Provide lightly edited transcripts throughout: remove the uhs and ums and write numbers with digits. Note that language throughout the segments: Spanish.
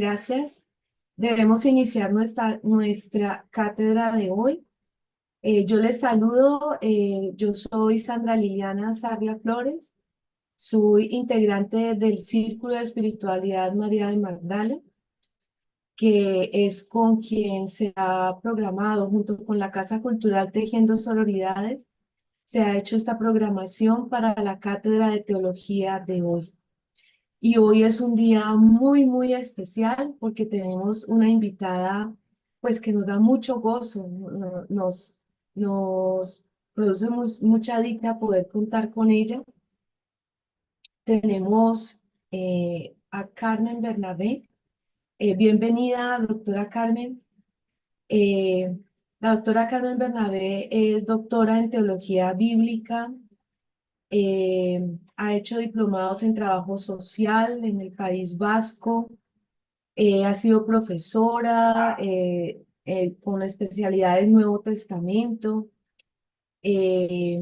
Gracias. Debemos iniciar nuestra cátedra de hoy. Yo les saludo, yo soy Sandra Liliana Sarria Flores, soy integrante del Círculo de Espiritualidad María de Magdala, que es con quien se ha programado junto con la Casa Cultural Tejiendo Sororidades, se ha hecho esta programación para la cátedra de teología de hoy. Y hoy es un día muy, muy especial porque tenemos una invitada, pues que nos da mucho gozo, nos produce mucha dicha poder contar con ella. Tenemos a Carmen Bernabé. Bienvenida, doctora Carmen. Eh, la doctora Carmen Bernabé es doctora en teología bíblica, ha hecho diplomados en trabajo social en el País Vasco, ha sido profesora con especialidad en Nuevo Testamento, eh,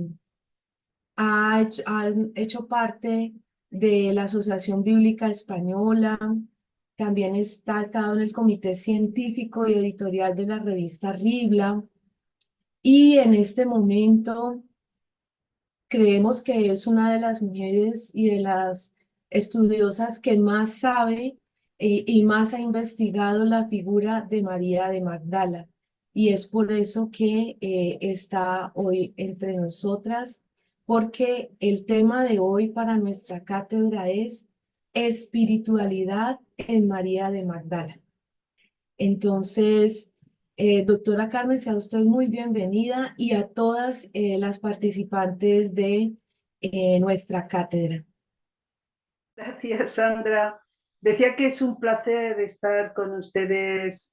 ha hecho parte de la Asociación Bíblica Española, también ha estado en el comité científico y editorial de la revista Ribla, y en este momento creemos que es una de las mujeres y de las estudiosas que más sabe y más ha investigado la figura de María de Magdala. Y es por eso que está hoy entre nosotras, porque el tema de hoy para nuestra cátedra es espiritualidad en María de Magdala. Entonces, doctora Carmen, sea usted muy bienvenida y a todas las participantes de nuestra cátedra. Gracias, Sandra. Decía que es un placer estar con ustedes,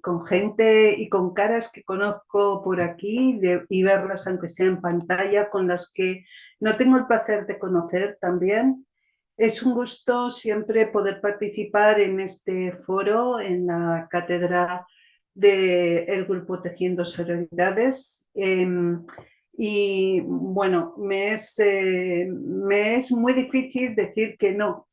con gente y con caras que conozco por aquí y verlas, aunque sea en pantalla, con las que no tengo el placer de conocer también. Es un gusto siempre poder participar en este foro, en la cátedra del Grupo Tejiendo Sororidades. Y bueno, me es muy difícil decir que no,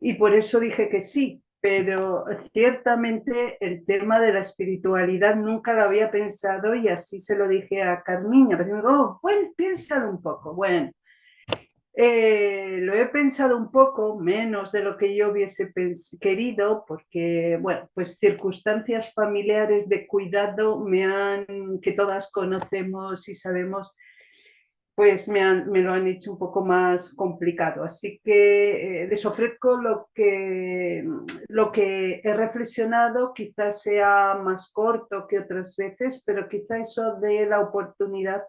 y por eso dije que sí, pero ciertamente el tema de la espiritualidad nunca lo había pensado y así se lo dije a Carmiña, pero me digo, oh, bueno, piénsalo un poco. Bueno, lo he pensado un poco, menos de lo que yo hubiese querido, porque, bueno, pues circunstancias familiares de cuidado que todas conocemos y sabemos, pues me lo han hecho un poco más complicado. Así que les ofrezco lo que he reflexionado, quizás sea más corto que otras veces, pero quizá eso dé la oportunidad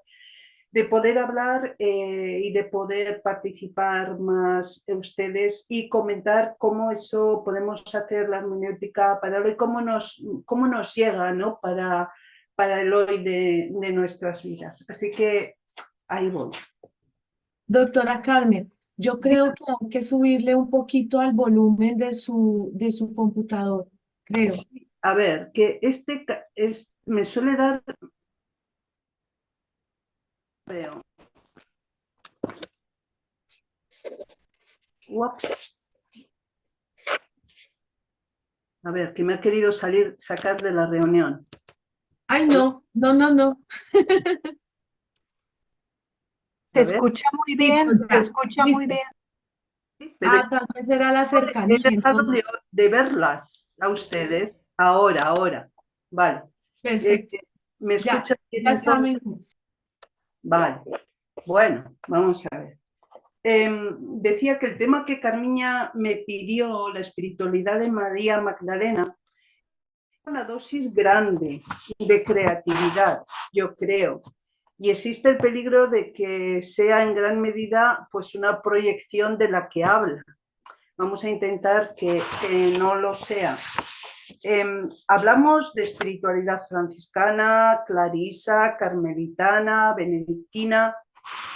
de poder hablar y de poder participar más ustedes y comentar cómo eso podemos hacer la hermenéutica para hoy, cómo nos llega, ¿no? para el hoy de nuestras vidas. Así que ahí voy. Doctora Carmen, yo creo que hay que subirle un poquito al volumen de su computador, creo. Sí, a ver, que me suele dar... Veo. Ups. A ver, que me ha querido sacar de la reunión. Ay, no, no, no, no. Se escucha muy bien, Listo, se ya, escucha muy listo. bien. Sí, pero Tal vez era la he cercanía, dejado entonces. de verlas a ustedes. Ahora. Vale. Perfecto. ¿Me Ya, escuchan bien ya está entonces? mejor. Vale. Bueno, vamos a ver. Decía que el tema que Carmiña me pidió, la espiritualidad de María Magdalena, una dosis grande de creatividad, yo creo. Y existe el peligro de que sea en gran medida pues una proyección de la que habla. Vamos a intentar que no lo sea. Hablamos de espiritualidad franciscana, clarisa, carmelitana, benedictina,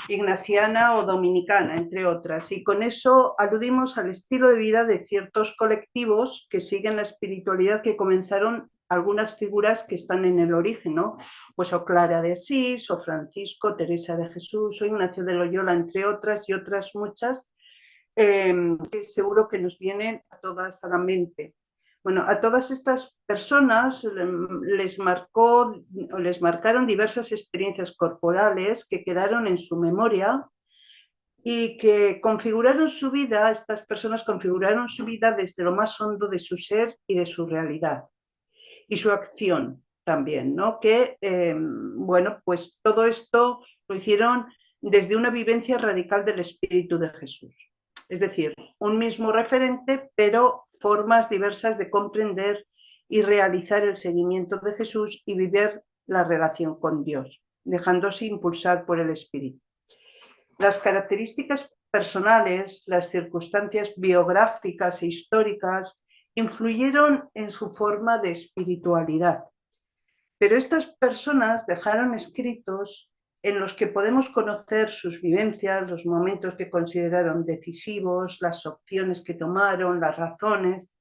ignaciana o dominicana, entre otras. Y con eso aludimos al estilo de vida de ciertos colectivos que siguen la espiritualidad que comenzaron algunas figuras que están en el origen, ¿no? Pues o Clara de Asís, o Francisco, Teresa de Jesús, o Ignacio de Loyola, entre otras y otras muchas, que seguro que nos vienen a todas a la mente. Bueno, a todas estas personas les marcaron diversas experiencias corporales que quedaron en su memoria y que configuraron su vida, estas personas configuraron su vida desde lo más hondo de su ser y de su realidad. Y su acción también, ¿no? Que, bueno, pues todo esto lo hicieron desde una vivencia radical del Espíritu de Jesús. Es decir, un mismo referente, pero formas diversas de comprender y realizar el seguimiento de Jesús y vivir la relación con Dios, dejándose impulsar por el Espíritu. Las características personales, las circunstancias biográficas e históricas influyeron en su forma de espiritualidad. Pero estas personas dejaron escritos en los que podemos conocer sus vivencias, los momentos que consideraron decisivos, las opciones que tomaron, las razones.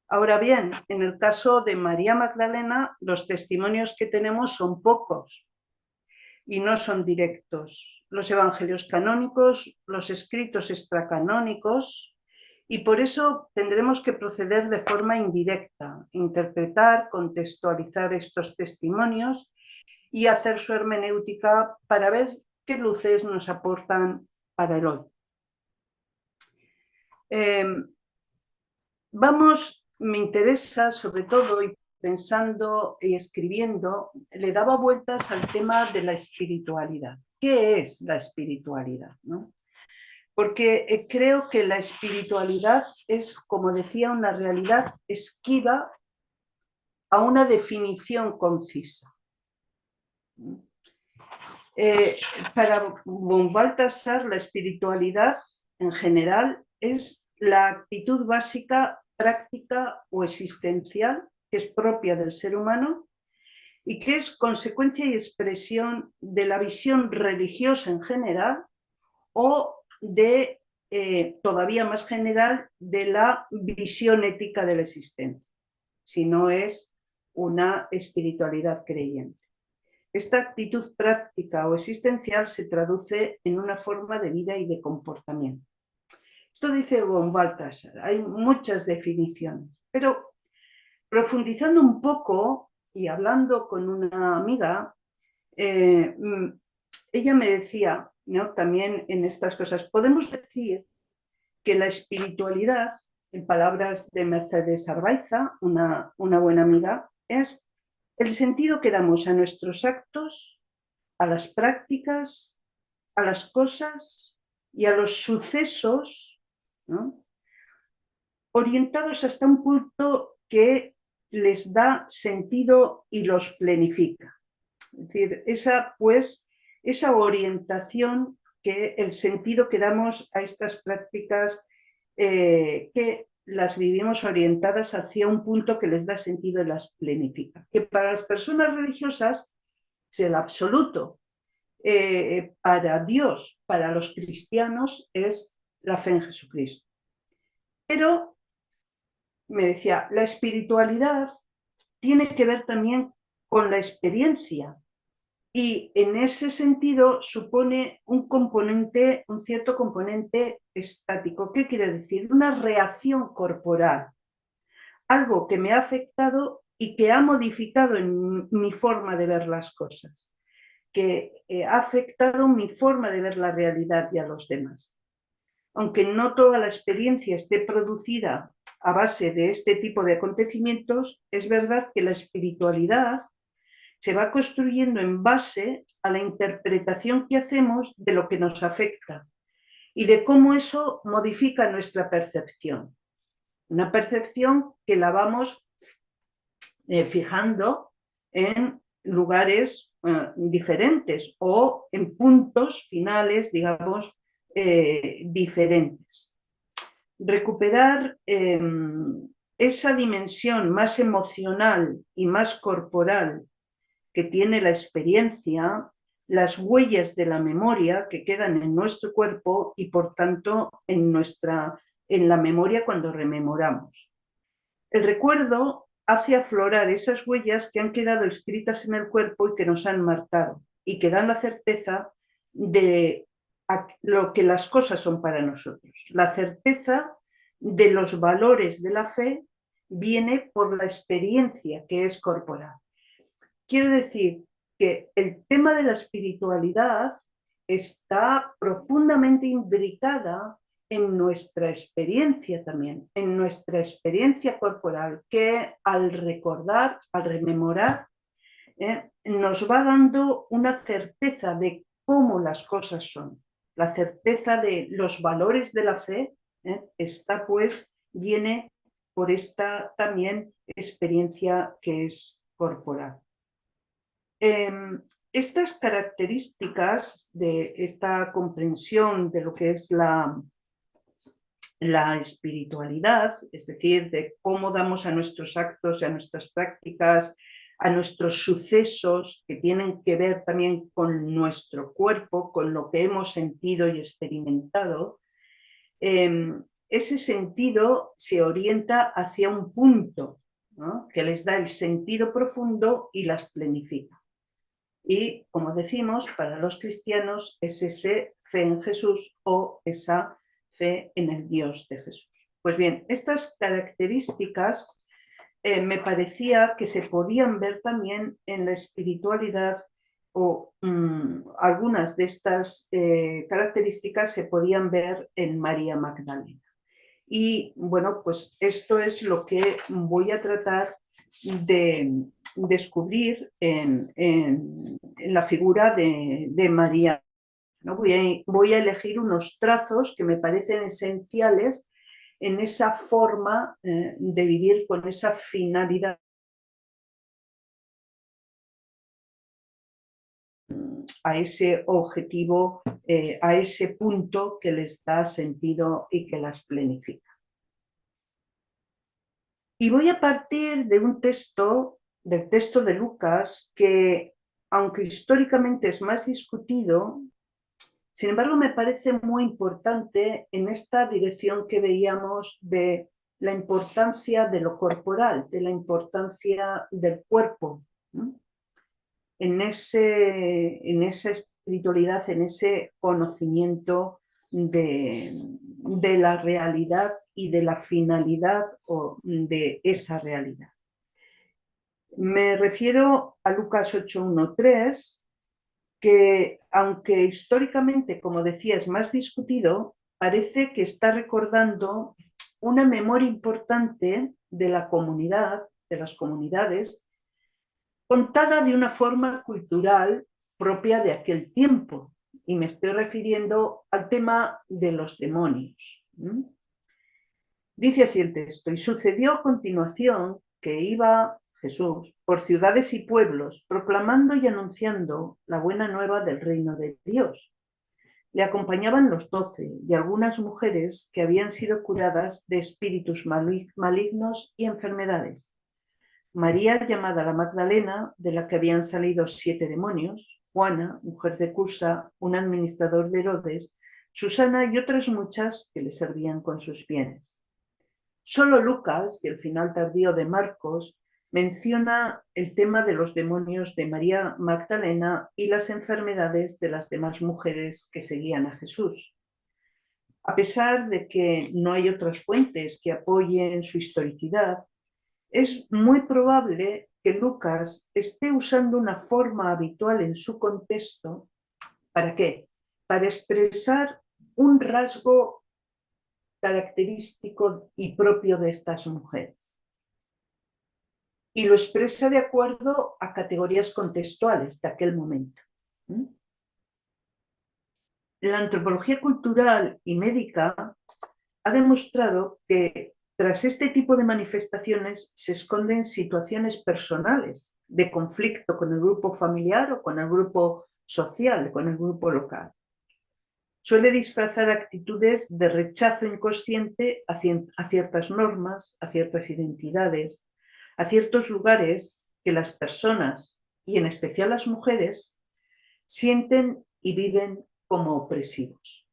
Ahora bien, en el caso de María Magdalena, los testimonios que tenemos son pocos y no son directos. Los evangelios canónicos, los escritos extracanónicos, y por eso tendremos que proceder de forma indirecta, interpretar, contextualizar estos testimonios y hacer su hermenéutica para ver qué luces nos aportan para el hoy. Me interesa sobre todo, y pensando y escribiendo, le daba vueltas al tema de la espiritualidad. ¿Qué es la espiritualidad, ¿no? Porque creo que la espiritualidad es, como decía, una realidad esquiva a una definición concisa. Para von Balthasar, la espiritualidad en general es la actitud básica, práctica o existencial que es propia del ser humano y que es consecuencia y expresión de la visión religiosa en general o de, todavía más general, de la visión ética de la existencia, si no es una espiritualidad creyente. Esta actitud práctica o existencial se traduce en una forma de vida y de comportamiento. Esto dice von Balthasar, hay muchas definiciones, pero profundizando un poco y hablando con una amiga, ella me decía, ¿no?, también en estas cosas, podemos decir que la espiritualidad, en palabras de Mercedes Arbaiza, una buena amiga, es el sentido que damos a nuestros actos, a las prácticas, a las cosas y a los sucesos, ¿no?, orientados hasta un punto que les da sentido y los planifica. Es decir, esa orientación, que el sentido que damos a estas prácticas, que las vivimos orientadas hacia un punto que les da sentido y las planifica. Que para las personas religiosas es el absoluto. Para Dios, para los cristianos, es la fe en Jesucristo. Pero me decía, la espiritualidad tiene que ver también con la experiencia y en ese sentido supone un cierto componente estático. ¿Qué quiere decir? Una reacción corporal, algo que me ha afectado y que ha modificado en mi forma de ver las cosas, que ha afectado mi forma de ver la realidad y a los demás. Aunque no toda la experiencia esté producida a base de este tipo de acontecimientos, es verdad que la espiritualidad se va construyendo en base a la interpretación que hacemos de lo que nos afecta y de cómo eso modifica nuestra percepción. Una percepción que la vamos fijando en lugares diferentes o en puntos finales, digamos, diferentes. Recuperar esa dimensión más emocional y más corporal que tiene la experiencia, las huellas de la memoria que quedan en nuestro cuerpo y por tanto en la memoria cuando rememoramos. El recuerdo hace aflorar esas huellas que han quedado escritas en el cuerpo y que nos han marcado y que dan la certeza de lo que las cosas son para nosotros, la certeza de los valores de la fe viene por la experiencia que es corporal. Quiero decir que el tema de la espiritualidad está profundamente imbricada en nuestra experiencia también, en nuestra experiencia corporal, que al recordar, al rememorar, nos va dando una certeza de cómo las cosas son. La certeza de los valores de la fe está pues, viene por esta también experiencia que es corporal. Estas características de esta comprensión de lo que es la espiritualidad, es decir, de cómo damos a nuestros actos y a nuestras prácticas, a nuestros sucesos que tienen que ver también con nuestro cuerpo, con lo que hemos sentido y experimentado, ese sentido se orienta hacia un punto, ¿no?, que les da el sentido profundo y las plenifica. Y, como decimos, para los cristianos es ese fe en Jesús o esa fe en el Dios de Jesús. Pues bien, estas características me parecía que se podían ver también en la espiritualidad, o algunas de estas características se podían ver en María Magdalena. Y bueno, pues esto es lo que voy a tratar de descubrir en la figura de María, ¿no? Voy a elegir unos trazos que me parecen esenciales en esa forma de vivir con esa finalidad a ese objetivo, a ese punto que les da sentido y que las planifica. Y voy a partir de un texto, del texto de Lucas, que aunque históricamente es más discutido, sin embargo me parece muy importante en esta dirección que veíamos de la importancia de lo corporal, de la importancia del cuerpo, ¿no?, en esa espiritualidad, en ese conocimiento de la realidad y de la finalidad de esa realidad. Me refiero a Lucas 8:1-3, que aunque históricamente, como decía, es más discutido, parece que está recordando una memoria importante de la comunidad, de las comunidades, contada de una forma cultural propia de aquel tiempo. Y me estoy refiriendo al tema de los demonios. Dice así el texto: y sucedió a continuación que iba Jesús por ciudades y pueblos, proclamando y anunciando la buena nueva del reino de Dios. Le acompañaban los 12 y algunas mujeres que habían sido curadas de espíritus malignos y enfermedades. María, llamada la Magdalena, de la que habían salido 7 demonios, Juana, mujer de Cusa, un administrador de Herodes, Susana y otras muchas que le servían con sus bienes. Solo Lucas, y el final tardío de Marcos, menciona el tema de los demonios de María Magdalena y las enfermedades de las demás mujeres que seguían a Jesús. A pesar de que no hay otras fuentes que apoyen su historicidad, es muy probable que Lucas esté usando una forma habitual en su contexto. ¿Para qué? Para expresar un rasgo característico y propio de estas mujeres. Y lo expresa de acuerdo a categorías contextuales de aquel momento. La antropología cultural y médica ha demostrado que tras este tipo de manifestaciones se esconden situaciones personales de conflicto con el grupo familiar o con el grupo social, con el grupo local. Suele disfrazar actitudes de rechazo inconsciente a ciertas normas, a ciertas identidades, a ciertos lugares que las personas, y en especial las mujeres, sienten y viven como opresivos.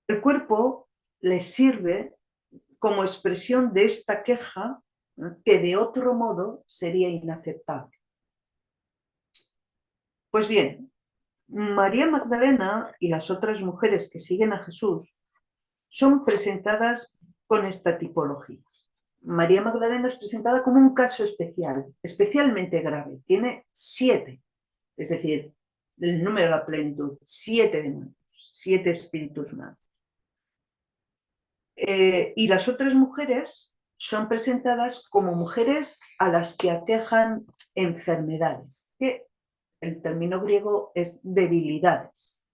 El cuerpo les sirve como expresión de esta queja, que de otro modo sería inaceptable. Pues bien, María Magdalena y las otras mujeres que siguen a Jesús son presentadas con esta tipología. María Magdalena es presentada como un caso especial, especialmente grave. Tiene 7, es decir, el número de la plenitud, 7 demonios, 7 espíritus malos. Y las otras mujeres son presentadas como mujeres a las que aquejan enfermedades, que el término griego es debilidades.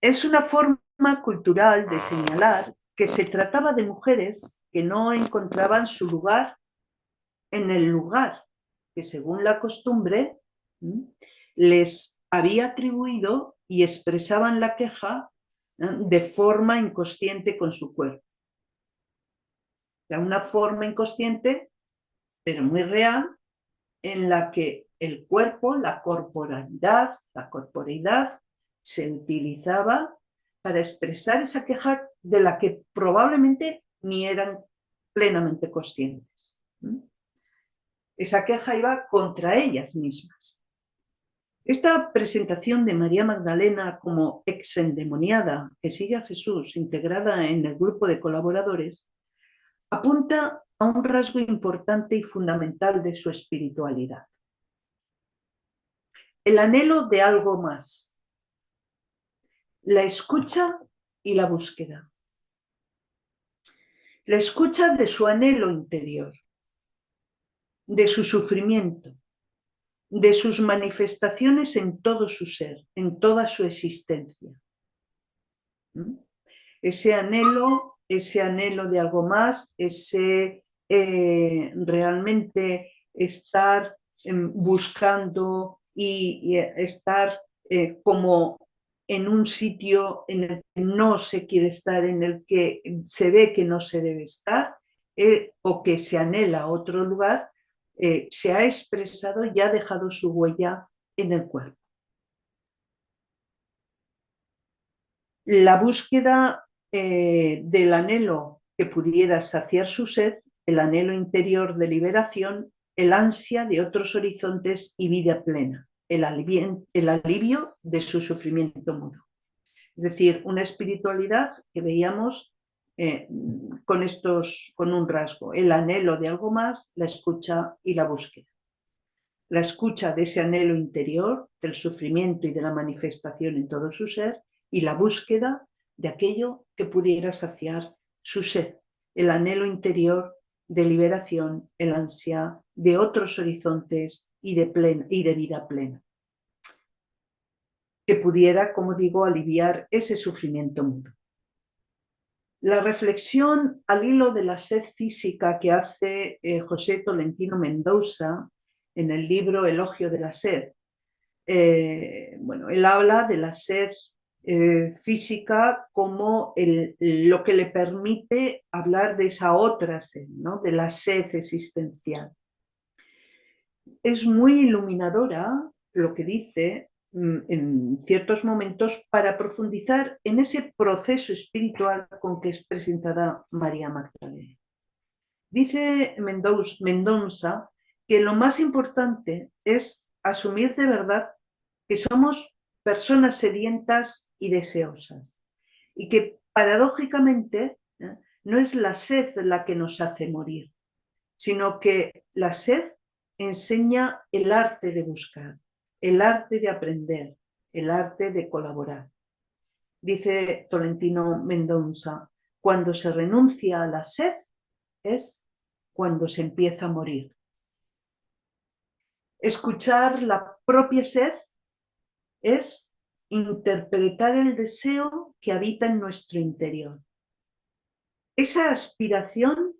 Es una forma cultural de señalar que se trataba de mujeres que no encontraban su lugar en el lugar que, según la costumbre, les había atribuido, y expresaban la queja de forma inconsciente con su cuerpo. Era una forma inconsciente, pero muy real, en la que el cuerpo, la corporeidad, se utilizaba para expresar esa queja de la que probablemente ni eran plenamente conscientes. Esa queja iba contra ellas mismas. Esta presentación de María Magdalena como exendemoniada que sigue a Jesús, integrada en el grupo de colaboradores, apunta a un rasgo importante y fundamental de su espiritualidad: el anhelo de algo más, la escucha y la búsqueda. La escucha de su anhelo interior, de su sufrimiento, de sus manifestaciones en todo su ser, en toda su existencia. Ese anhelo de algo más, ese realmente estar buscando y estar como en un sitio en el que no se quiere estar, en el que se ve que no se debe estar, o que se anhela a otro lugar, se ha expresado y ha dejado su huella en el cuerpo. La búsqueda del anhelo que pudiera saciar su sed, el anhelo interior de liberación, el ansia de otros horizontes y vida plena, el alivio de su sufrimiento mudo. Es decir, una espiritualidad que veíamos con un rasgo: el anhelo de algo más, la escucha y la búsqueda. La escucha de ese anhelo interior, del sufrimiento y de la manifestación en todo su ser, y la búsqueda de aquello que pudiera saciar su sed, el anhelo interior de liberación, el ansia de otros horizontes y de vida plena, que pudiera, como digo, aliviar ese sufrimiento mudo. La reflexión al hilo de la sed física que hace José Tolentino Mendoza en el libro Elogio de la sed, él habla de la sed física como lo que le permite hablar de esa otra sed, ¿no? De la sed existencial. Es muy iluminadora lo que dice en ciertos momentos para profundizar en ese proceso espiritual con que es presentada María Magdalena. Dice Mendoza que lo más importante es asumir de verdad que somos personas sedientas y deseosas, y que paradójicamente no es la sed la que nos hace morir, sino que la sed enseña el arte de buscar, el arte de aprender, el arte de colaborar. Dice Tolentino Mendoza: cuando se renuncia a la sed es cuando se empieza a morir. Escuchar la propia sed es interpretar el deseo que habita en nuestro interior. Esa aspiración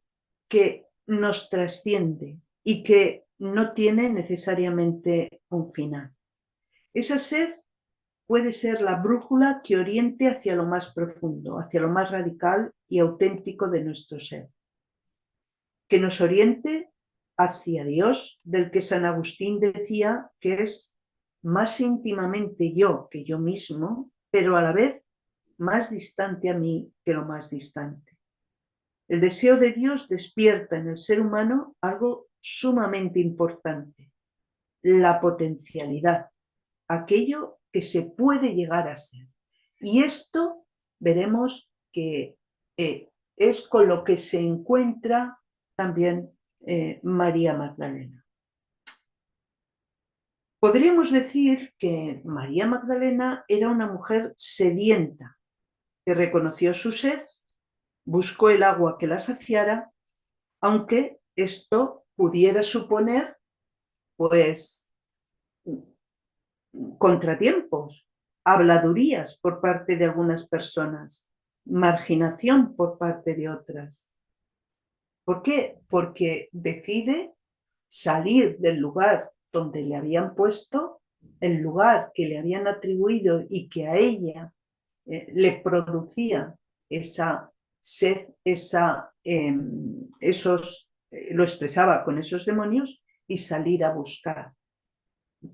que nos trasciende y que no tiene necesariamente un final. Esa sed puede ser la brújula que oriente hacia lo más profundo, hacia lo más radical y auténtico de nuestro ser. Que nos oriente hacia Dios, del que San Agustín decía que es más íntimamente yo que yo mismo, pero a la vez más distante a mí que lo más distante. El deseo de Dios despierta en el ser humano algo sumamente importante: la potencialidad, aquello que se puede llegar a ser. Y esto veremos que es con lo que se encuentra también María Magdalena. Podríamos decir que María Magdalena era una mujer sedienta, que reconoció su sed, buscó el agua que la saciara, aunque esto pudiera suponer, pues, contratiempos, habladurías por parte de algunas personas, marginación por parte de otras. ¿Por qué? Porque decide salir del lugar donde le habían puesto, el lugar que le habían atribuido y que a ella le producía esa sed, lo expresaba con esos demonios, y salir a buscar.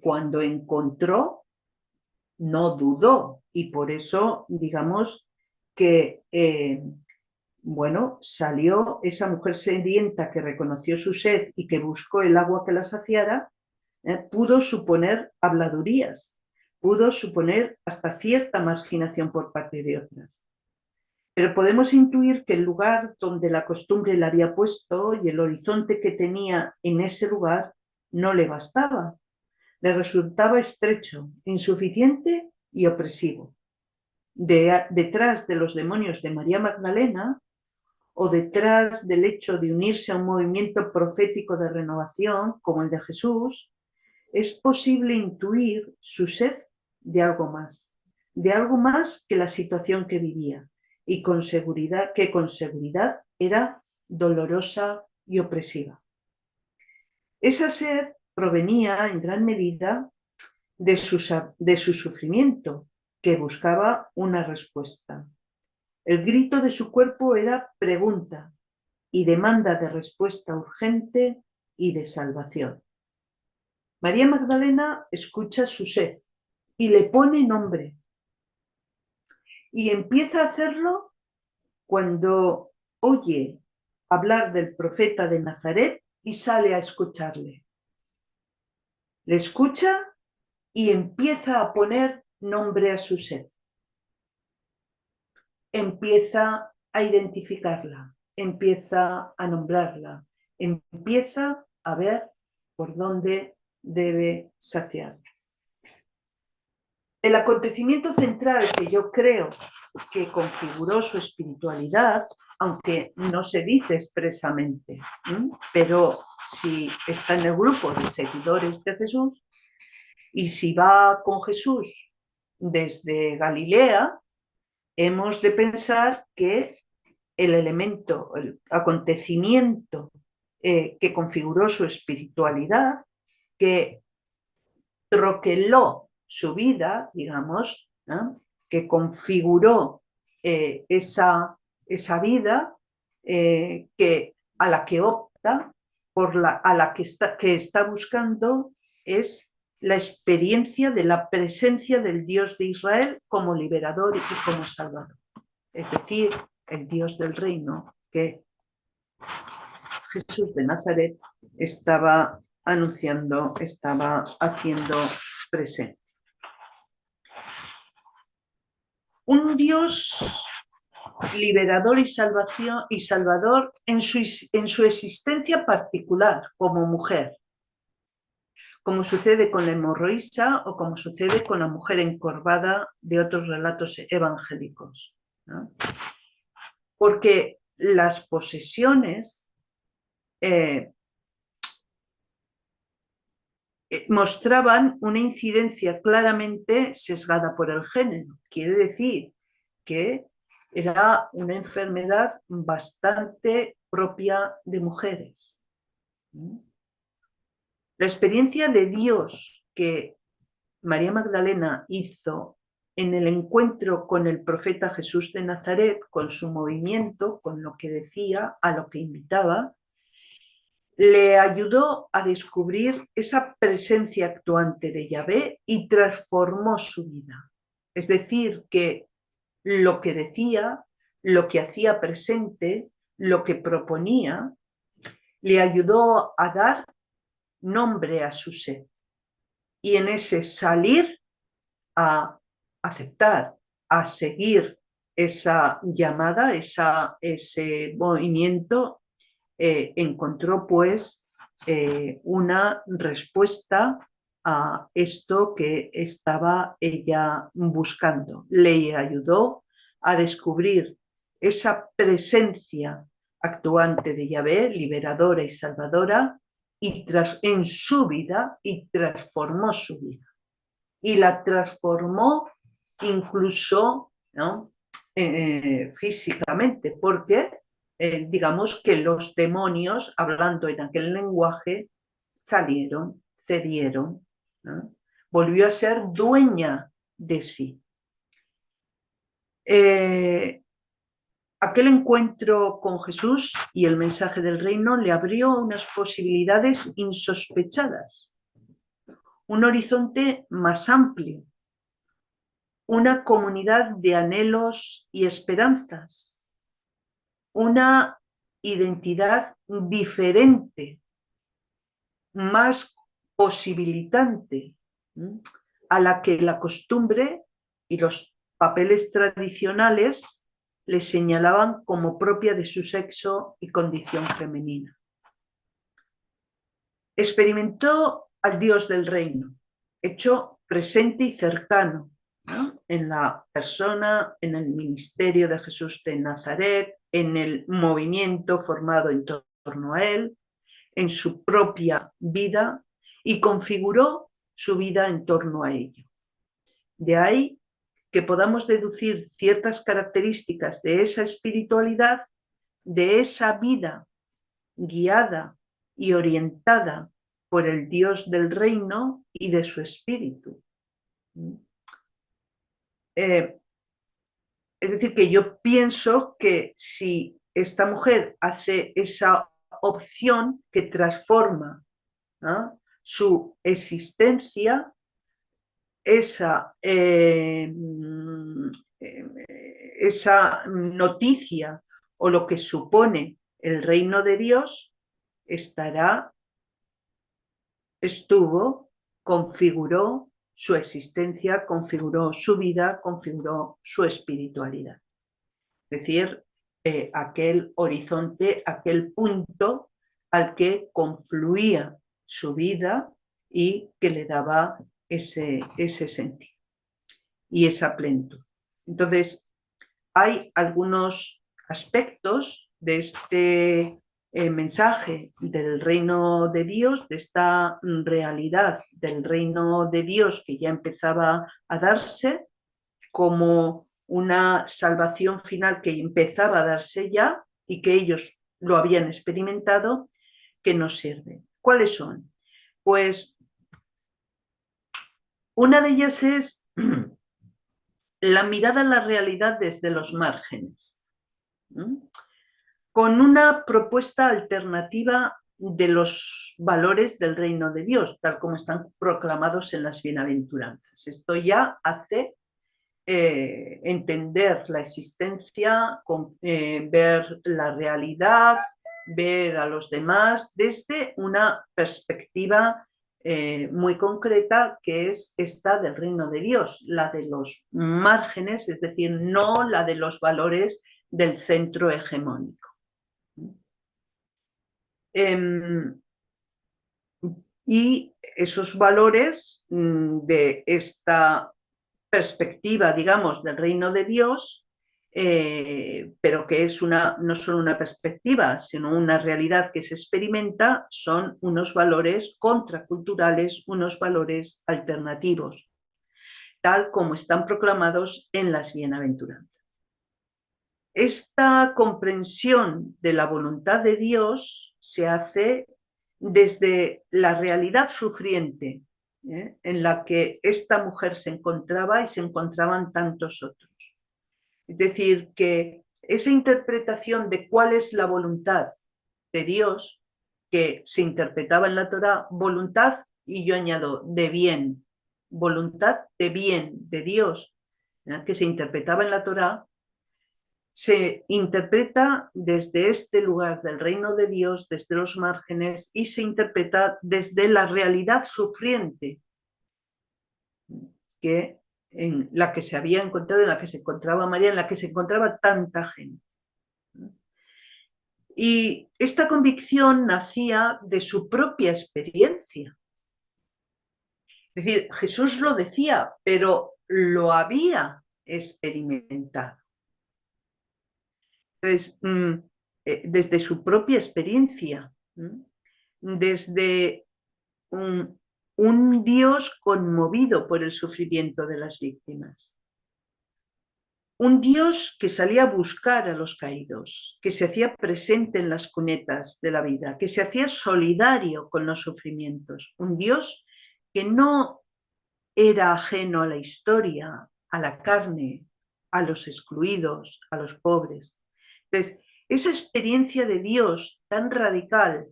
Cuando encontró, no dudó, y por eso, digamos, que salió esa mujer sedienta que reconoció su sed y que buscó el agua que la saciara, pudo suponer habladurías, pudo suponer hasta cierta marginación por parte de otras. Pero podemos intuir que el lugar donde la costumbre la había puesto y el horizonte que tenía en ese lugar no le bastaba. Le resultaba estrecho, insuficiente y opresivo. Detrás de los demonios de María Magdalena, o detrás del hecho de unirse a un movimiento profético de renovación como el de Jesús, es posible intuir su sed de algo más que la situación que vivía, y con seguridad era dolorosa y opresiva. Esa sed provenía en gran medida de su sufrimiento, que buscaba una respuesta. El grito de su cuerpo era pregunta y demanda de respuesta urgente y de salvación. María Magdalena escucha su sed y le pone nombre. Y empieza a hacerlo cuando oye hablar del profeta de Nazaret y sale a escucharle. Le escucha y empieza a poner nombre a su sed. Empieza a identificarla, empieza a nombrarla, empieza a ver por dónde debe saciarla. El acontecimiento central que yo creo que configuró su espiritualidad, aunque no se dice expresamente, pero si está en el grupo de seguidores de Jesús y si va con Jesús desde Galilea, hemos de pensar que el acontecimiento que configuró su espiritualidad, que troqueló su vida, digamos, ¿no?, que configuró esa vida a la que opta, que está buscando, es la experiencia de la presencia del Dios de Israel como liberador y como salvador. Es decir, el Dios del reino que Jesús de Nazaret estaba anunciando, estaba haciendo presente. Un Dios liberador y salvador en su existencia particular como mujer, como sucede con la hemorroísa o como sucede con la mujer encorvada de otros relatos evangélicos, ¿no? Porque las posesiones mostraban una incidencia claramente sesgada por el género. Quiere decir que era una enfermedad bastante propia de mujeres. La experiencia de Dios que María Magdalena hizo en el encuentro con el profeta Jesús de Nazaret, con su movimiento, con lo que decía, a lo que invitaba, le ayudó a descubrir esa presencia actuante de Yahvé y transformó su vida. Es decir, que lo que decía, lo que hacía presente, lo que proponía, le ayudó a dar nombre a su sed. Y en ese salir a aceptar, a seguir esa llamada, ese movimiento, encontró pues una respuesta a esto que estaba ella buscando. Le ayudó a descubrir esa presencia actuante de Yahvé, liberadora y salvadora, en su vida, y transformó su vida. Y la transformó incluso, ¿no?, físicamente, porque digamos que los demonios, hablando en aquel lenguaje, salieron, cedieron, ¿no? Volvió a ser dueña de sí. Aquel encuentro con Jesús y el mensaje del reino le abrió unas posibilidades insospechadas, un horizonte más amplio, una comunidad de anhelos y esperanzas, una identidad diferente, más posibilitante, a la que la costumbre y los papeles tradicionales le señalaban como propia de su sexo y condición femenina. Experimentó al Dios del reino, hecho presente y cercano, ¿no?, en la persona, en el ministerio de Jesús de Nazaret, en el movimiento formado en torno a él, en su propia vida, y configuró su vida en torno a ello. De ahí que podamos deducir ciertas características de esa espiritualidad, de esa vida guiada y orientada por el Dios del reino y de su espíritu. Es decir, que yo pienso que si esta mujer hace esa opción que transforma, ¿no?, su existencia, esa noticia o lo que supone el reino de Dios, configuró su existencia, configuró su vida, configuró su espiritualidad. Es decir, aquel horizonte, aquel punto al que confluía su vida y que le daba ese sentido y esa plenitud. Entonces, hay algunos aspectos de este mensaje del reino de Dios, de esta realidad del reino de Dios que ya empezaba a darse, como una salvación final que empezaba a darse ya y que ellos lo habían experimentado, que nos sirve. ¿Cuáles son? Pues una de ellas es la mirada a la realidad desde los márgenes, con una propuesta alternativa de los valores del reino de Dios, tal como están proclamados en las bienaventuranzas. Esto ya hace entender la existencia, ver la realidad, ver a los demás desde una perspectiva muy concreta, que es esta del reino de Dios, la de los márgenes, es decir, no la de los valores del centro hegemónico. Y esos valores de esta perspectiva, digamos, del reino de Dios, pero que es no solo una perspectiva, sino una realidad que se experimenta, son unos valores contraculturales, unos valores alternativos, tal como están proclamados en las bienaventuranzas. Esta comprensión de la voluntad de Dios se hace desde la realidad sufriente, en la que esta mujer se encontraba y se encontraban tantos otros. Es decir, que esa interpretación de cuál es la voluntad de Dios, que se interpretaba en la Torá, voluntad, y yo añado, de bien, voluntad de bien de Dios, que se interpretaba en la Torá, se interpreta desde este lugar del reino de Dios, desde los márgenes, y se interpreta desde la realidad sufriente, que en la que se había encontrado, en la que se encontraba María, en la que se encontraba tanta gente. Y esta convicción nacía de su propia experiencia. Es decir, Jesús lo decía, pero lo había experimentado. Entonces, desde su propia experiencia, desde un Dios conmovido por el sufrimiento de las víctimas. Un Dios que salía a buscar a los caídos, que se hacía presente en las cunetas de la vida, que se hacía solidario con los sufrimientos. Un Dios que no era ajeno a la historia, a la carne, a los excluidos, a los pobres. Entonces, esa experiencia de Dios tan radical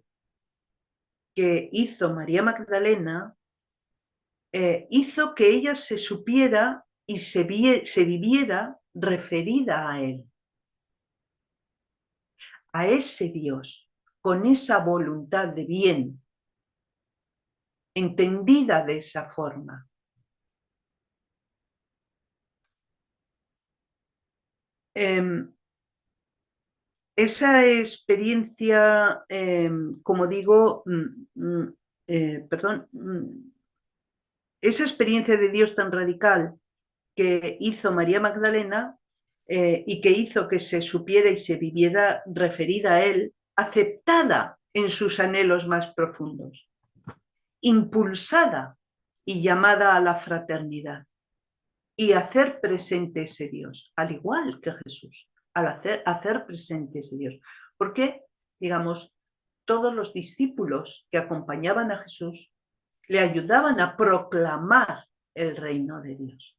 que hizo María Magdalena, hizo que ella se supiera y se viviera referida a Él, a ese Dios, con esa voluntad de bien, entendida de esa forma. Esa experiencia, como digo, esa experiencia de Dios tan radical que hizo María Magdalena y que hizo que se supiera y se viviera referida a Él, aceptada en sus anhelos más profundos, impulsada y llamada a la fraternidad y hacer presente ese Dios, al igual que Jesús, al hacer presente ese Dios. Porque, digamos, todos los discípulos que acompañaban a Jesús le ayudaban a proclamar el reino de Dios.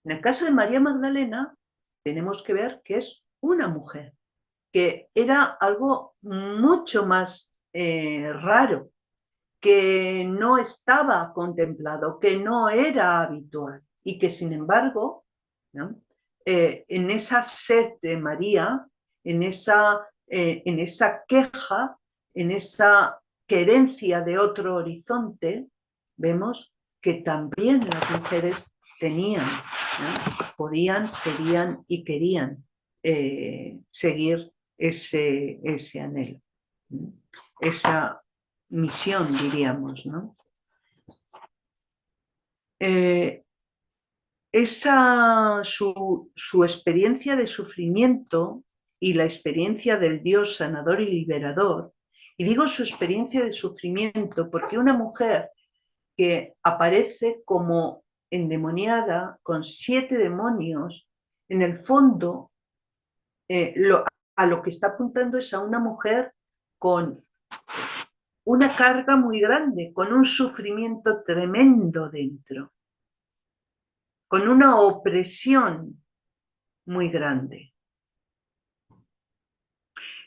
En el caso de María Magdalena, tenemos que ver que es una mujer, que era algo mucho más raro, que no estaba contemplado, que no era habitual y que sin embargo, ¿no? En esa sed de María, en esa queja, en esa querencia de otro horizonte, vemos que también las mujeres tenían, ¿no? Podían, querían y querían seguir ese anhelo, ¿no? Esa misión, diríamos, ¿no? Su experiencia de sufrimiento y la experiencia del Dios sanador y liberador, y digo su experiencia de sufrimiento porque una mujer que aparece como endemoniada con 7 demonios, en el fondo a lo que está apuntando es a una mujer con una carga muy grande, con un sufrimiento tremendo dentro, con una opresión muy grande.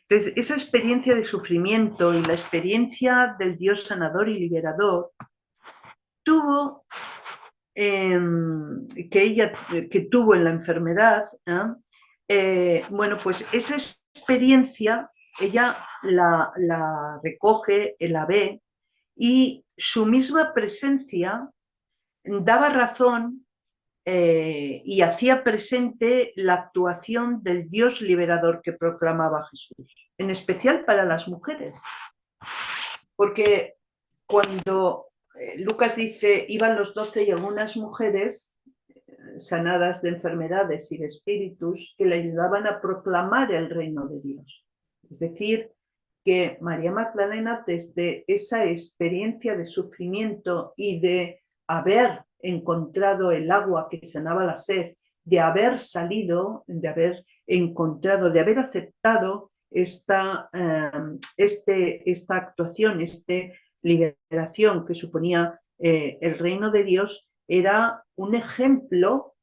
Entonces, esa experiencia de sufrimiento y la experiencia del Dios sanador y liberador tuvo, que tuvo en la enfermedad, bueno, pues esa experiencia ella la recoge, la ve, y su misma presencia daba razón y hacía presente la actuación del Dios liberador que proclamaba Jesús, en especial para las mujeres. Porque cuando Lucas dice, iban los 12 y algunas mujeres sanadas de enfermedades y de espíritus que le ayudaban a proclamar el reino de Dios. Es decir, que María Magdalena, desde esa experiencia de sufrimiento y de haber encontrado el agua que sanaba la sed, de haber salido, de haber encontrado, de haber aceptado esta actuación, esta liberación que suponía el reino de Dios, era un ejemplo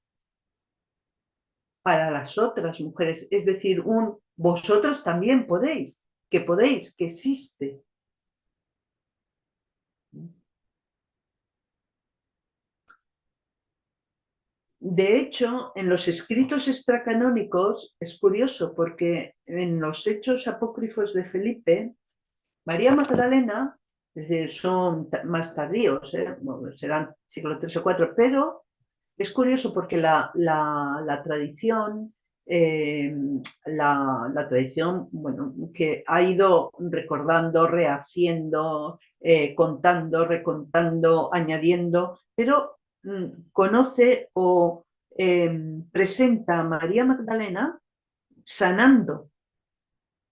para las otras mujeres, es decir, vosotros también podéis, que existe. De hecho, en los escritos extracanónicos es curioso porque en los hechos apócrifos de Felipe, María Magdalena, es decir, son más tardíos, serán siglo III o IV, pero es curioso porque la tradición, la tradición, bueno, que ha ido recordando, rehaciendo, contando, recontando, añadiendo, pero conoce o presenta a María Magdalena sanando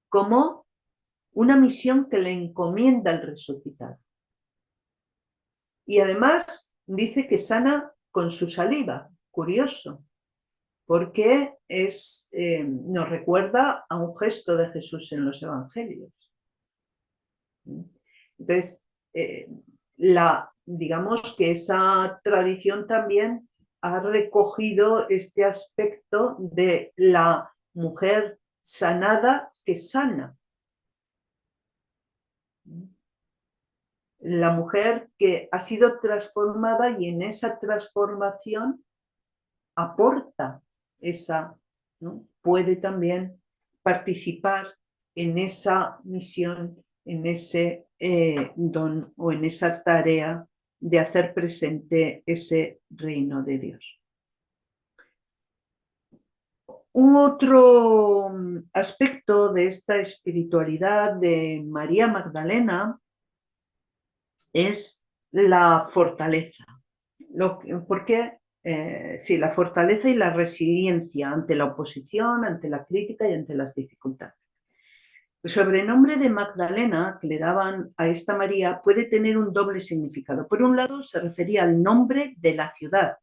como una misión que le encomienda el resucitado. Y además dice que sana con su saliva, curioso, porque nos recuerda a un gesto de Jesús en los evangelios. Entonces, digamos que esa tradición también ha recogido este aspecto de la mujer sanada que sana. La mujer que ha sido transformada y en esa transformación aporta esa, ¿no? Puede también participar en esa misión, en ese don o en esa tarea de hacer presente ese reino de Dios. Un otro aspecto de esta espiritualidad de María Magdalena es la fortaleza. Porque sí, la fortaleza y la resiliencia ante la oposición, ante la crítica y ante las dificultades. El sobrenombre de Magdalena que le daban a esta María puede tener un doble significado. Por un lado, se refería al nombre de la ciudad,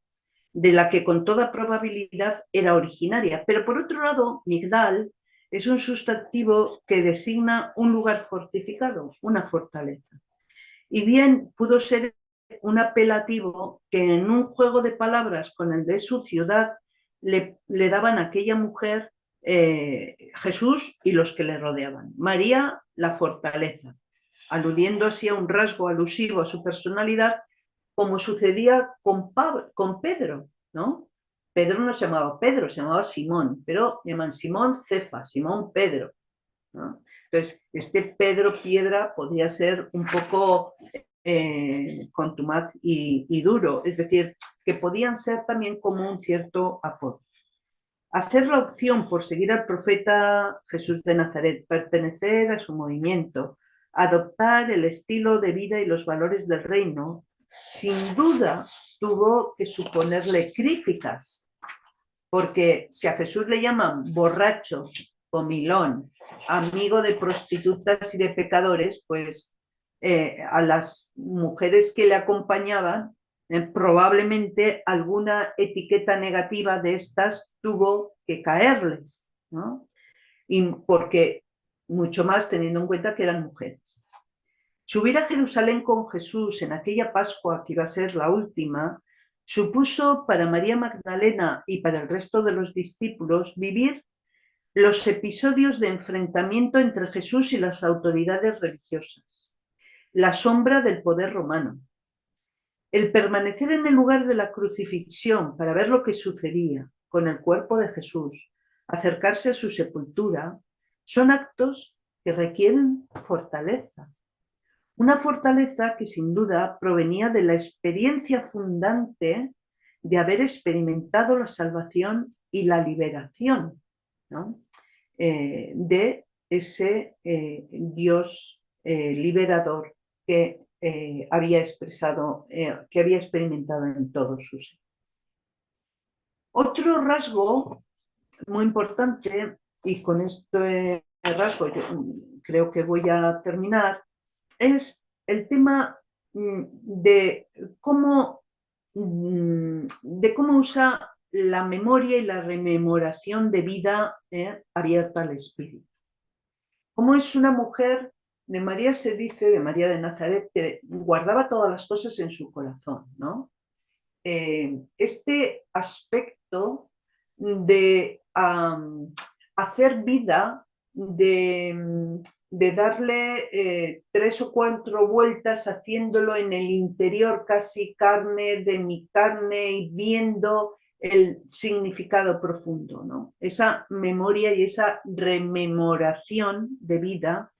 de la que con toda probabilidad era originaria, pero por otro lado, Migdal es un sustantivo que designa un lugar fortificado, una fortaleza. Y bien pudo ser un apelativo que en un juego de palabras con el de su ciudad le daban a aquella mujer Jesús y los que le rodeaban. María, la fortaleza, aludiendo así a un rasgo alusivo a su personalidad, como sucedía con Pedro, ¿no? Pedro no se llamaba Pedro, se llamaba Simón, pero llaman Simón Cefa, Simón Pedro, ¿no? Entonces, este Pedro Piedra podía ser un poco contumaz y duro, es decir, que podían ser también como un cierto apodo. Hacer la opción por seguir al profeta Jesús de Nazaret, pertenecer a su movimiento, adoptar el estilo de vida y los valores del reino, sin duda tuvo que suponerle críticas, porque si a Jesús le llaman borracho, comilón, amigo de prostitutas y de pecadores, pues a las mujeres que le acompañaban, probablemente alguna etiqueta negativa de estas tuvo que caerles, ¿no? Y porque mucho más teniendo en cuenta que eran mujeres. Subir a Jerusalén con Jesús en aquella Pascua, que iba a ser la última, supuso para María Magdalena y para el resto de los discípulos vivir los episodios de enfrentamiento entre Jesús y las autoridades religiosas, la sombra del poder romano. El permanecer en el lugar de la crucifixión para ver lo que sucedía con el cuerpo de Jesús, acercarse a su sepultura, son actos que requieren fortaleza. Una fortaleza que sin duda provenía de la experiencia fundante de haber experimentado la salvación y la liberación, ¿no? De ese Dios liberador que había expresado, que había experimentado en todo su ser. Otro rasgo muy importante, y con este rasgo yo creo que voy a terminar, es el tema de cómo usa la memoria y la rememoración de vida abierta al espíritu. Cómo es una mujer, de María se dice, de María de Nazaret, que guardaba todas las cosas en su corazón, ¿no? Este aspecto de hacer vida, de darle 3 o 4 vueltas haciéndolo en el interior, casi carne de mi carne, y viendo el significado profundo, ¿no? Esa memoria y esa rememoración de vida,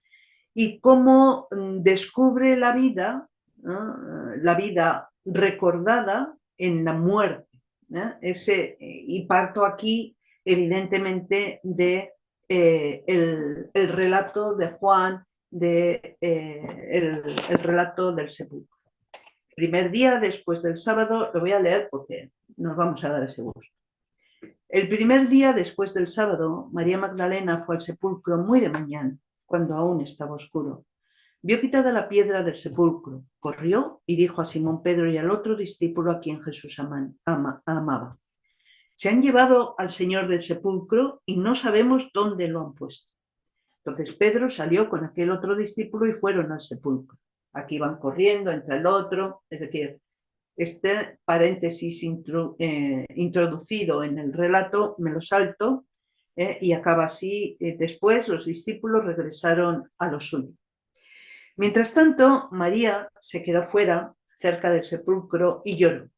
y cómo descubre la vida, ¿no? La vida recordada en la muerte, Y parto aquí, evidentemente, de el relato de Juan, el relato del sepulcro. Primer día después del sábado, lo voy a leer porque nos vamos a dar ese gusto. El primer día después del sábado, María Magdalena fue al sepulcro muy de mañana, cuando aún estaba oscuro. Vio quitada la piedra del sepulcro, corrió y dijo a Simón Pedro y al otro discípulo a quien Jesús amaba: se han llevado al Señor del sepulcro y no sabemos dónde lo han puesto. Entonces Pedro salió con aquel otro discípulo y fueron al sepulcro. Aquí van corriendo entre el otro, es decir, este paréntesis introducido en el relato me lo salto y acaba así. Después los discípulos regresaron a lo suyo. Mientras tanto, María se quedó fuera, cerca del sepulcro, y lloró.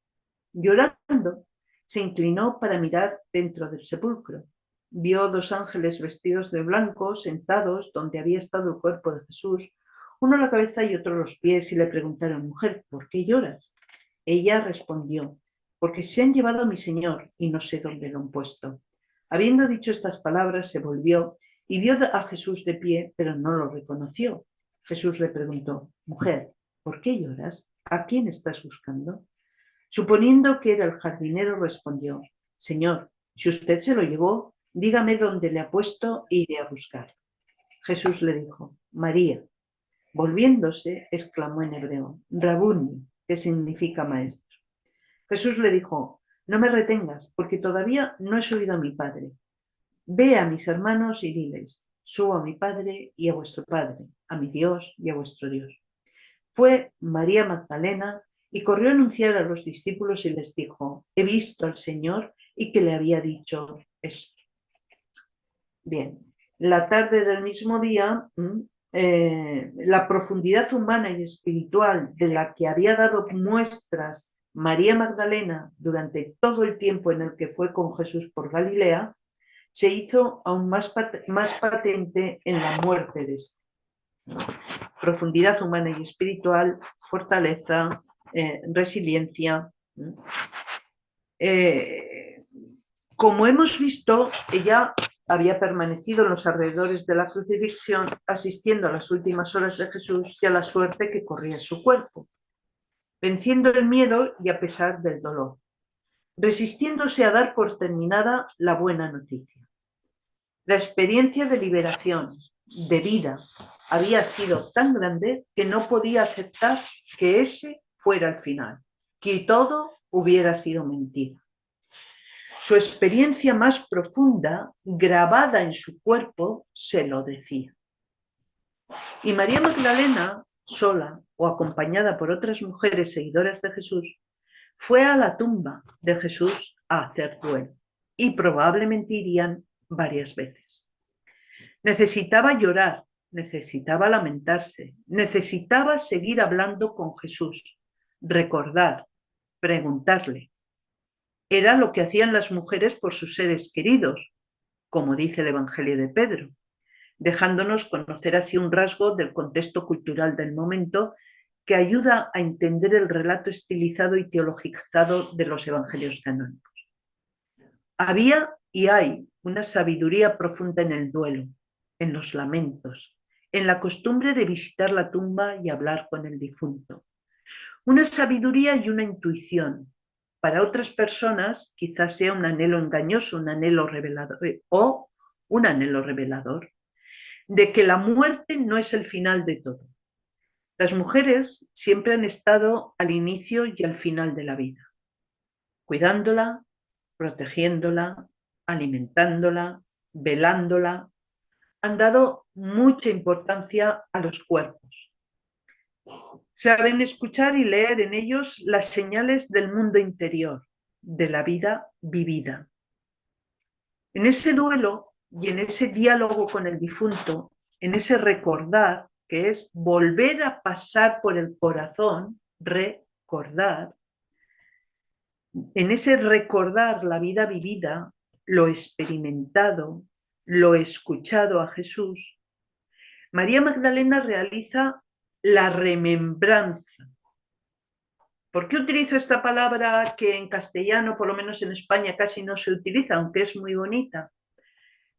Llorando, se inclinó para mirar dentro del sepulcro. Vio dos ángeles vestidos de blanco sentados donde había estado el cuerpo de Jesús, uno la cabeza y otro los pies, y le preguntaron: mujer, ¿por qué lloras? Ella respondió: porque se han llevado a mi Señor y no sé dónde lo han puesto. Habiendo dicho estas palabras, se volvió y vio a Jesús de pie, pero no lo reconoció. Jesús le preguntó: mujer, ¿por qué lloras? ¿A quién estás buscando? Suponiendo que era el jardinero, respondió: Señor, si usted se lo llevó, dígame dónde le ha puesto e iré a buscar. Jesús le dijo: María. Volviéndose, exclamó en hebreo: Rabuni, que significa maestro. Jesús le dijo: no me retengas, porque todavía no he subido a mi Padre. Ve a mis hermanos y diles: subo a mi Padre y a vuestro Padre, a mi Dios y a vuestro Dios. Fue María Magdalena y corrió a anunciar a los discípulos y les dijo: he visto al Señor y que le había dicho esto. Bien, la tarde del mismo día, la profundidad humana y espiritual de la que había dado muestras María Magdalena durante todo el tiempo en el que fue con Jesús por Galilea, se hizo aún más patente en la muerte de este. Profundidad humana y espiritual, fortaleza, resiliencia. Como hemos visto, ella había permanecido en los alrededores de la crucifixión, asistiendo a las últimas horas de Jesús y a la suerte que corría su cuerpo, venciendo el miedo y a pesar del dolor, resistiéndose a dar por terminada la buena noticia. La experiencia de liberación, de vida, había sido tan grande que no podía aceptar que ese fuera el final, que todo hubiera sido mentira. Su experiencia más profunda, grabada en su cuerpo, se lo decía. Y María Magdalena, sola o acompañada por otras mujeres seguidoras de Jesús, fue a la tumba de Jesús a hacer duelo, y probablemente irían varias veces. Necesitaba llorar, necesitaba lamentarse, necesitaba seguir hablando con Jesús, recordar, preguntarle. Era lo que hacían las mujeres por sus seres queridos, como dice el Evangelio de Pedro, dejándonos conocer así un rasgo del contexto cultural del momento que ayuda a entender el relato estilizado y teologizado de los evangelios canónicos. Había y hay una sabiduría profunda en el duelo, en los lamentos, en la costumbre de visitar la tumba y hablar con el difunto. Una sabiduría y una intuición. Para otras personas quizás sea un anhelo engañoso, un anhelo revelador, o un anhelo revelador, de que la muerte no es el final de todo. Las mujeres siempre han estado al inicio y al final de la vida, cuidándola, protegiéndola, alimentándola, velándola. Han dado mucha importancia a los cuerpos. Saben escuchar y leer en ellos las señales del mundo interior, de la vida vivida. En ese duelo y en ese diálogo con el difunto, en ese recordar, que es volver a pasar por el corazón, recordar, en ese recordar la vida vivida, lo experimentado, lo escuchado a Jesús, María Magdalena realiza la remembranza, ¿Por qué utilizo esta palabra que en castellano, por lo menos en España, casi no se utiliza, aunque es muy bonita?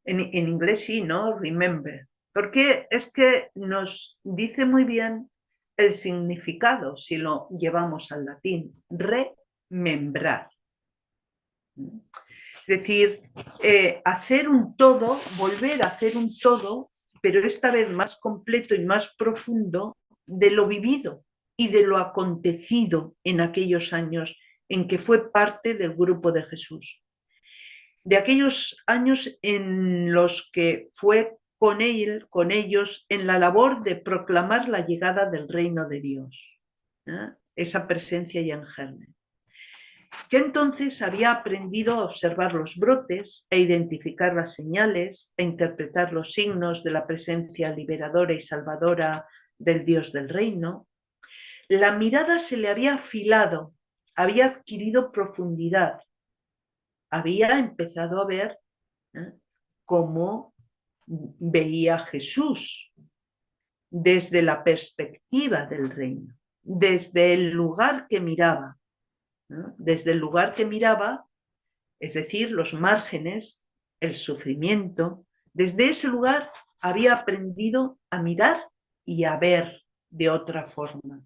En inglés sí, ¿no? Remember. Porque es que nos dice muy bien el significado si lo llevamos al latín. Remembrar. Es decir, hacer un todo, volver a hacer un todo, pero esta vez más completo y más profundo de lo vivido y de lo acontecido en aquellos años en que fue parte del grupo de Jesús. De aquellos años en los que fue con él, con ellos, en la labor de proclamar la llegada del reino de Dios. Esa presencia ya en germen. Ya entonces había aprendido a observar los brotes, a identificar las señales, a interpretar los signos de la presencia liberadora y salvadora del Dios del reino. La mirada se le había afilado, había adquirido profundidad, había empezado a ver cómo veía Jesús desde la perspectiva del reino, desde el lugar que miraba. Desde el lugar que miraba, es decir, los márgenes, el sufrimiento, desde ese lugar había aprendido a mirar y a ver de otra forma.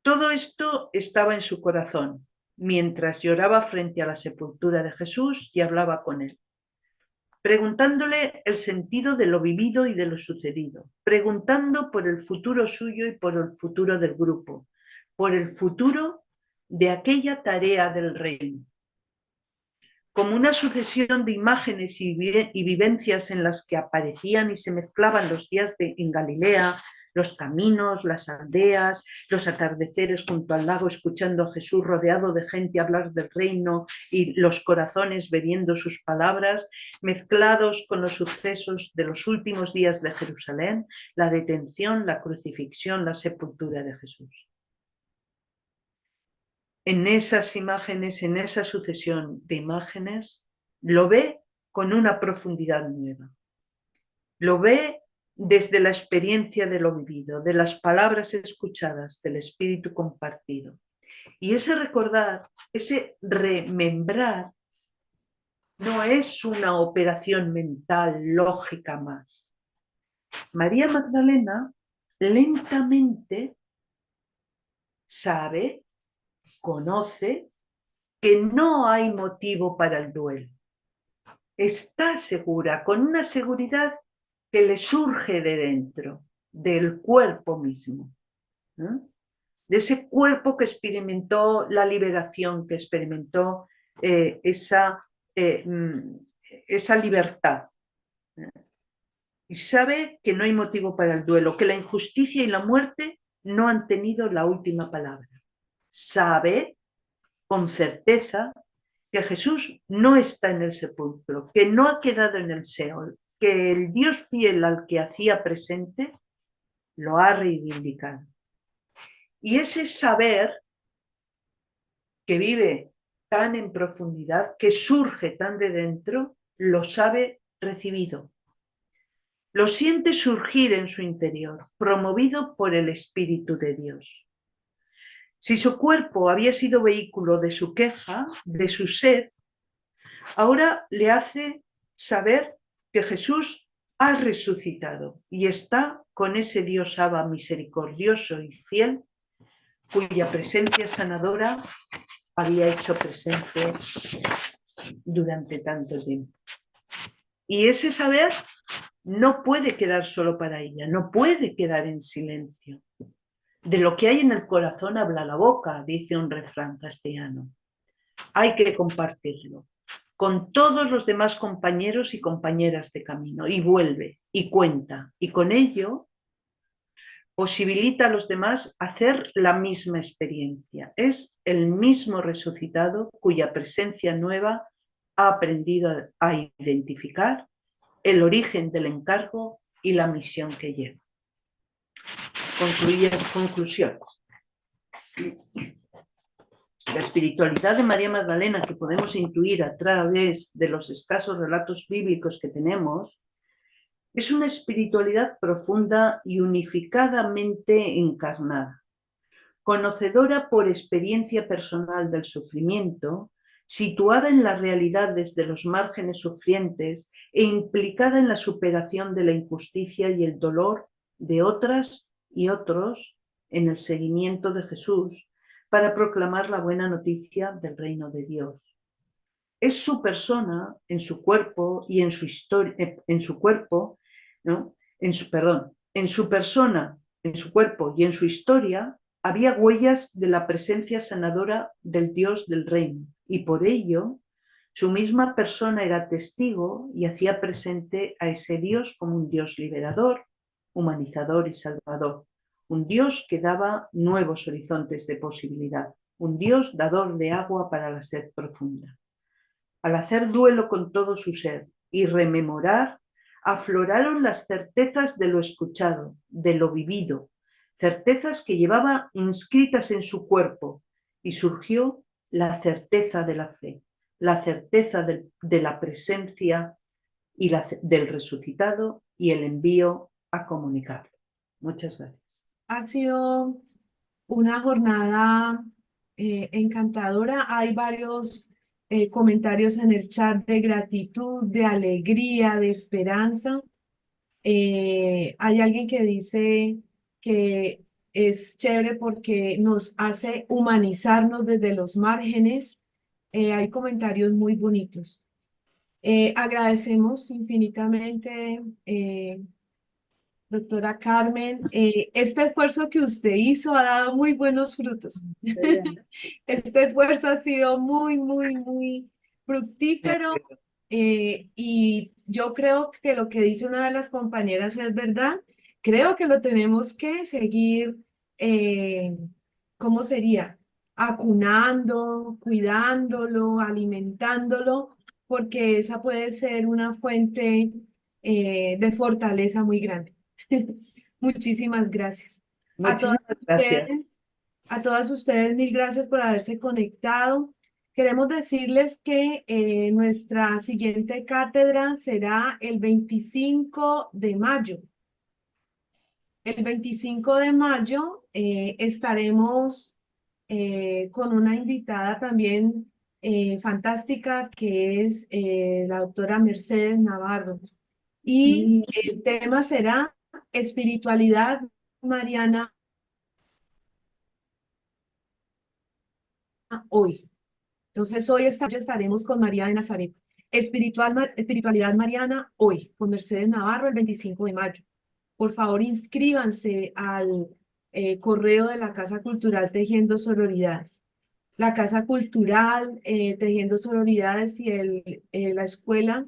Todo esto estaba en su corazón, mientras lloraba frente a la sepultura de Jesús y hablaba con él, preguntándole el sentido de lo vivido y de lo sucedido, preguntando por el futuro suyo y por el futuro del grupo, por el futuro de aquella tarea del reino. Como una sucesión de imágenes y vivencias en las que aparecían y se mezclaban los días en Galilea, los caminos, las aldeas, los atardeceres junto al lago, escuchando a Jesús rodeado de gente hablar del reino y los corazones bebiendo sus palabras, mezclados con los sucesos de los últimos días de Jerusalén, la detención, la crucifixión, la sepultura de Jesús. En esas imágenes, en esa sucesión de imágenes, lo ve con una profundidad nueva. Lo ve desde la experiencia de lo vivido, de las palabras escuchadas, del espíritu compartido. Y ese recordar, ese remembrar, no es una operación mental, lógica más. María Magdalena lentamente sabe, conoce, que no hay motivo para el duelo. Está segura, con una seguridad que le surge de dentro, del cuerpo mismo, ¿no? De ese cuerpo que experimentó la liberación, que experimentó esa libertad. Y sabe que no hay motivo para el duelo, que la injusticia y la muerte no han tenido la última palabra. Sabe con certeza que Jesús no está en el sepulcro, que no ha quedado en el Seol, que el Dios fiel al que hacía presente lo ha reivindicado. Y ese saber que vive tan en profundidad, que surge tan de dentro, lo sabe recibido. Lo siente surgir en su interior, promovido por el Espíritu de Dios. Si su cuerpo había sido vehículo de su queja, de su sed, ahora le hace saber que Jesús ha resucitado y está con ese Dios Abba misericordioso y fiel, cuya presencia sanadora había hecho presente durante tanto tiempo. Y ese saber no puede quedar solo para ella, no puede quedar en silencio. De lo que hay en el corazón habla la boca, dice un refrán castellano. Hay que compartirlo con todos los demás compañeros y compañeras de camino, y vuelve, y cuenta, y con ello posibilita a los demás hacer la misma experiencia. Es el mismo resucitado cuya presencia nueva ha aprendido a identificar el origen del encargo y la misión que lleva. Conclusión. La espiritualidad de María Magdalena, que podemos intuir a través de los escasos relatos bíblicos que tenemos, es una espiritualidad profunda y unificadamente encarnada, conocedora por experiencia personal del sufrimiento, situada en la realidad desde los márgenes sufrientes e implicada en la superación de la injusticia y el dolor de otras y otros en el seguimiento de Jesús para proclamar la buena noticia del reino de Dios. Es su persona, en su cuerpo y en su historia, en su cuerpo, ¿no? En su persona, en su cuerpo y en su historia había huellas de la presencia sanadora del Dios del reino, y por ello su misma persona era testigo y hacía presente a ese Dios como un Dios liberador, humanizador y salvador, un Dios que daba nuevos horizontes de posibilidad, un Dios dador de agua para la sed profunda. Al hacer duelo con todo su ser y rememorar, afloraron las certezas de lo escuchado, de lo vivido, certezas que llevaba inscritas en su cuerpo, y surgió la certeza de la fe, la certeza de la presencia y del resucitado y el envío a comunicarlo. Muchas gracias. Ha sido una jornada encantadora. Hay varios comentarios en el chat de gratitud, de alegría, de esperanza. Hay alguien que dice que es chévere porque nos hace humanizarnos desde los márgenes. Hay comentarios muy bonitos. Agradecemos infinitamente, doctora Carmen, este esfuerzo que usted hizo ha dado muy buenos frutos. Este esfuerzo ha sido muy fructífero, y yo creo que lo que dice una de las compañeras es verdad. Creo que lo tenemos que seguir, ¿cómo sería? Acunando, cuidándolo, alimentándolo, porque esa puede ser una fuente de fortaleza muy grande. Muchísimas gracias. Muchísimas gracias. A todas ustedes, mil gracias por haberse conectado. Queremos decirles que nuestra siguiente cátedra será el 25 de mayo. El 25 de mayo estaremos con una invitada también fantástica, que es la doctora Mercedes Navarro. Y el tema será espiritualidad mariana hoy. Entonces hoy estaremos con María de Nazaret. Espiritualidad mariana hoy, con Mercedes Navarro, el 25 de mayo. Por favor, inscríbanse al correo de la Casa Cultural Tejiendo Sororidades. La Casa Cultural Tejiendo Sororidades y la Escuela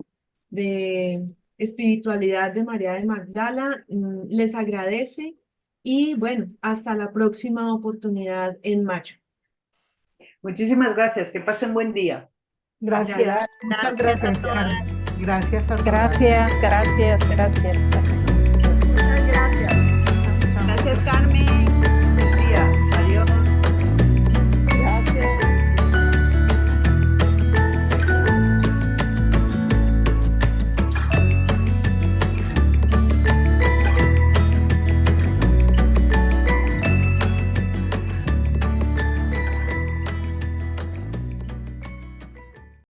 de Espiritualidad de María de Magdala les agradece, y bueno, hasta la próxima oportunidad en mayo. Muchísimas gracias. Que pasen buen día. Gracias. Muchas gracias, Carmen. Gracias a todas. Gracias. Muchas gracias. Gracias, Carmen.